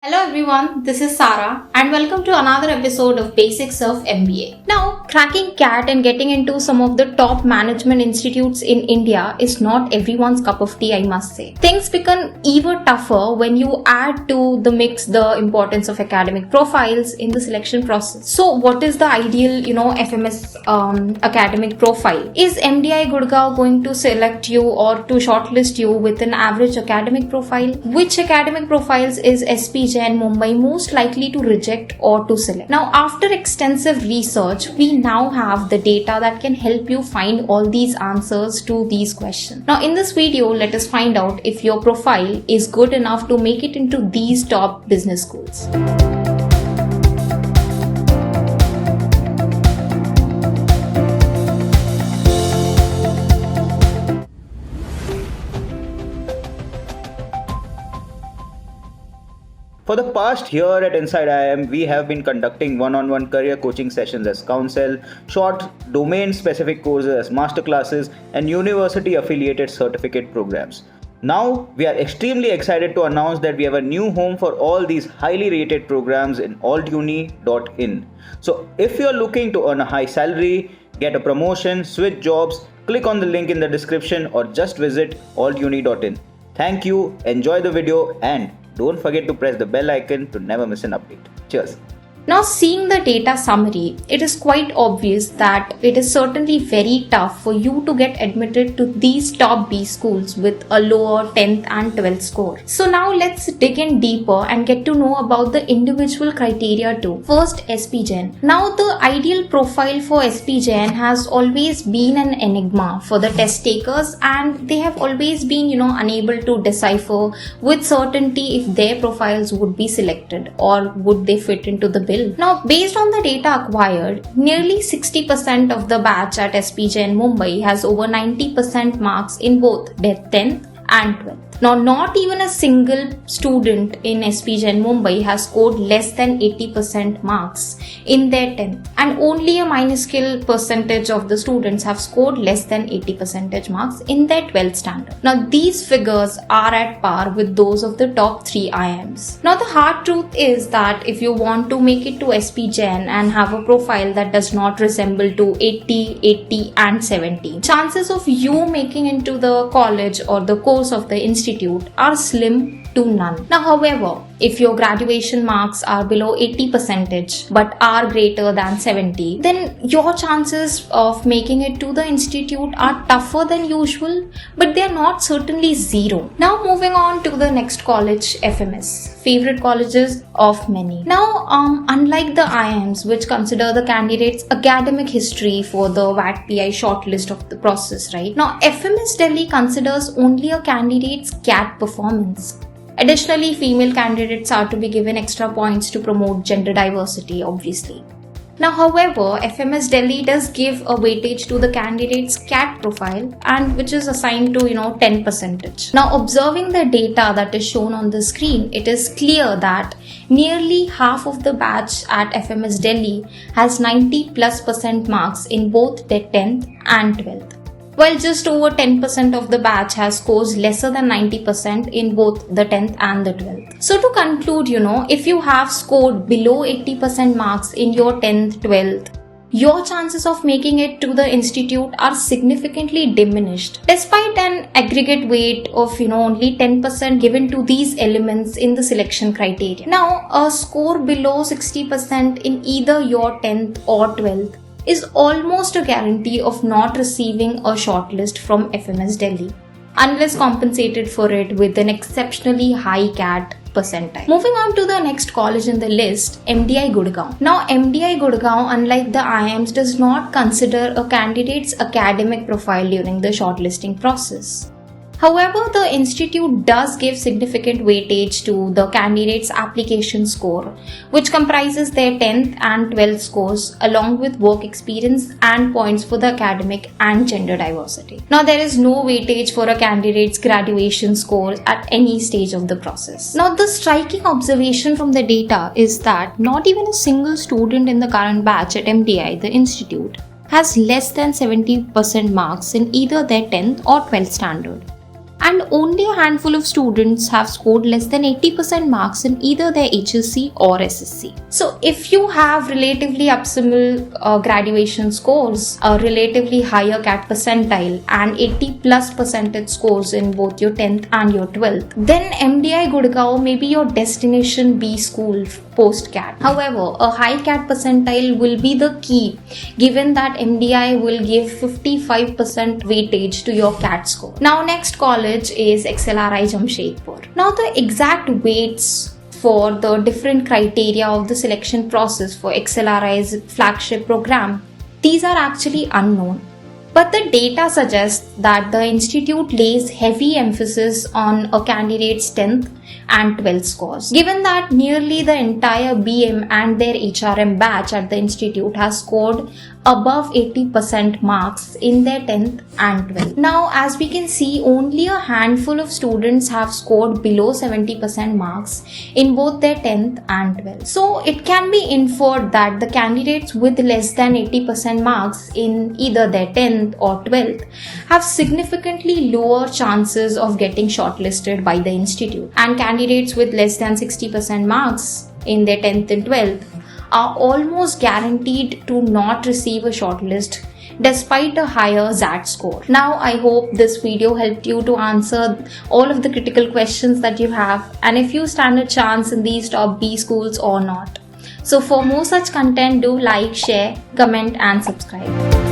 Hello everyone, this is Sarah and welcome to another episode of Basics of MBA. Now, cracking CAT and getting into some of the top management institutes in India is not everyone's cup of tea, I must say. Things become even tougher when you add to the mix the importance of academic profiles in the selection process. So, what is the ideal, FMS academic profile? Is MDI Gurgaon going to select you or to shortlist you with an average academic profile? Which academic profiles is SPJIMR and Mumbai most likely to reject or to select? Now, after extensive research, we now have the data that can help you find all these answers to these questions. Now, in this video, let us find out if your profile is good enough to make it into these top business schools. For the past year at InsideIIM, we have been conducting one-on-one career coaching sessions as counsel, short domain-specific courses as masterclasses, and university-affiliated certificate programs. Now, we are extremely excited to announce that we have a new home for all these highly rated programs in altuni.in. So, if you are looking to earn a high salary, get a promotion, switch jobs, click on the link in the description or just visit altuni.in. Thank you, enjoy the video, and don't forget to press the bell icon to never miss an update. Cheers. Now, seeing the data summary, it is quite obvious that it is certainly very tough for you to get admitted to these top B schools with a lower 10th and 12th score. So now let's dig in deeper and get to know about the individual criteria too. First, SPJIMR. Now, the ideal profile for SPJIMR has always been an enigma for the test takers, and they have always been, unable to decipher with certainty if their profiles would be selected or would they fit into the bill. Now, based on the data acquired, nearly 60% of the batch at SPJIMR Mumbai has over 90% marks in both their 10th and 12th. Now, not even a single student in SPJIMR Mumbai has scored less than 80% marks in their 10th, and only a minuscule percentage of the students have scored less than 80% marks in their 12th standard. Now, these figures are at par with those of the top 3 IIMs. Now, the hard truth is that if you want to make it to SPJIMR and have a profile that does not resemble to 80, and 70, chances of you making into the college or the course of the institute are slim to none. Now, however, if your graduation marks are below 80% but are greater than 70, then your chances of making it to the institute are tougher than usual, but they are not certainly zero. Now, moving on to the next college, FMS, favorite colleges of many. Now, unlike the IIMs, which consider the candidate's academic history for the VAT-PI shortlist of the process, right? Now, FMS Delhi considers only a candidate's CAT performance. Additionally, female candidates are to be given extra points to promote gender diversity, obviously. Now, however, FMS Delhi does give a weightage to the candidate's CAT profile, and which is assigned to 10%. Now, observing the data that is shown on the screen, it is clear that nearly half of the batch at FMS Delhi has 90+% marks in both their 10th and 12th. While just over 10% of the batch has scores lesser than 90% in both the 10th and the 12th. So to conclude, if you have scored below 80% marks in your 10th, 12th, your chances of making it to the institute are significantly diminished, despite an aggregate weight of only 10% given to these elements in the selection criteria. Now, a score below 60% in either your 10th or 12th is almost a guarantee of not receiving a shortlist from FMS Delhi, unless compensated for it with an exceptionally high CAT percentile. Moving on to the next college in the list, MDI Gurgaon. Now, MDI Gurgaon, unlike the IIMs, does not consider a candidate's academic profile during the shortlisting process. However, the institute does give significant weightage to the candidate's application score, which comprises their 10th and 12th scores along with work experience and points for the academic and gender diversity. Now, there is no weightage for a candidate's graduation score at any stage of the process. Now, the striking observation from the data is that not even a single student in the current batch at MDI, the institute, has less than 70% marks in either their 10th or 12th standard. and only a handful of students have scored less than 80% marks in either their HSC or SSC. So if you have relatively optimal graduation scores, a relatively higher CAT percentile and 80+ percentage scores in both your 10th and your 12th, then MDI Gurgaon may be your destination B school post-CAT. However, a high CAT percentile will be the key, given that MDI will give 55% weightage to your CAT score. Now next college is XLRI Jamshedpur. Now the exact weights for the different criteria of the selection process for XLRI's flagship program, these are actually unknown. But the data suggests that the institute lays heavy emphasis on a candidate's 10th and 12th scores. Given that nearly the entire BM and their HRM batch at the institute has scored above 80% marks in their 10th and 12th. Now, as we can see, only a handful of students have scored below 70% marks in both their 10th and 12th. So, it can be inferred that the candidates with less than 80% marks in either their 10th or 12th have significantly lower chances of getting shortlisted by the institute, and candidates with less than 60% marks in their 10th and 12th are almost guaranteed to not receive a shortlist despite a higher XAT score. Now, I hope this video helped you to answer all of the critical questions that you have, and if you stand a chance in these top B schools or not. So for more such content, do like, share, comment and subscribe.